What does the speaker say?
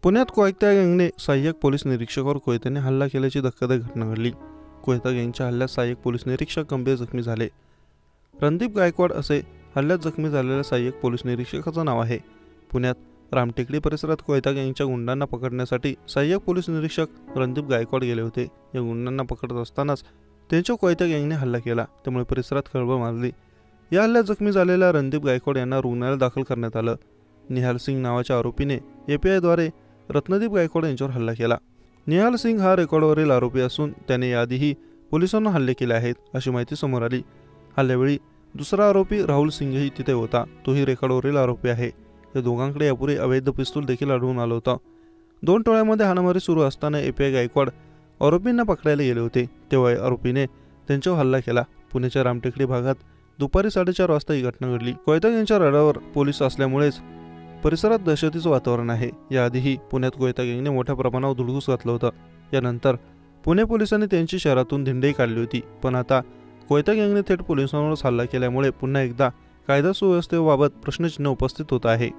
पुण्यात कोयता गँगने सहाय्यक पोलीस निरीक्षकावर कोयत्याने हल्ला केल्याची धक्कादायक घटना घडली। कोयता गँगच्या हल्ल्यात सहाय्यक पोलीस निरीक्षक गंभीर जखमी झाले। रणदीप गायकवाड असे हल्ल्यात जखमी झालेल्या सहाय्यक पोलीस निरीक्षकाचं नाव आहे। पुण्यात रामटेकडी परिसरात कोयता गँगच्या गुंडांना पकडण्यासाठी सहाय्यक पोलीस निरीक्षक रणदीप गायकवाड गेले होते। या गुंडांना पकडत असतानाच त्यांच्या कोयता गँगने हल्ला केला, त्यामुळे परिसरात खळबळ माजली। या हल्ल्यात जखमी झालेल्या रणदीप गायकवाड यांना रुग्णालयात दाखल करण्यात आलं। निहाल सिंग नावाच्या आरोपीने API-द्वारे रत्नदीप गायकवाड यांच्यावर हल्ला केला। निहाल सिंग हा रेकॉर्डवरील आरोपी असून त्याने याआधीही पोलिसांना हल्ले केले आहेत, अशी माहिती समोर आली। हल्ल्यावेळी दुसरा आरोपी राहुल सिंगही तिथे होता, तोही रेकॉर्डवरील आरोपी आहे। या दोघांकडे यापूर्वी अवैध पिस्तूल देखील आढळून आलं होतं। दोन टोळ्यांमध्ये हाणामारी सुरू असताना API गायकवाड आरोपींना पकडायला गेले होते, तेव्हा आरोपीने त्यांच्यावर हल्ला केला। पुण्याच्या रामटेकडी भागात दुपारी 4:30 वाजता ही घटना घडली। कोयता गँगच्या रडावर पोलीस असल्यामुळेच परिसरात दहशतीचं वातावरण आहे। याआधीही पुण्यात कोयता गँगने मोठ्या प्रमाणावर धुडगूस घातलं होतं। यानंतर पुणे पोलिसांनी त्यांची शहरातून धिंडई काढली होती, पण आता कोयता गँगने थेट पोलिसांवरच हल्ला केल्यामुळे पुन्हा एकदा कायदा सुव्यवस्थेबाबत प्रश्नचिन्ह उपस्थित होत आहे।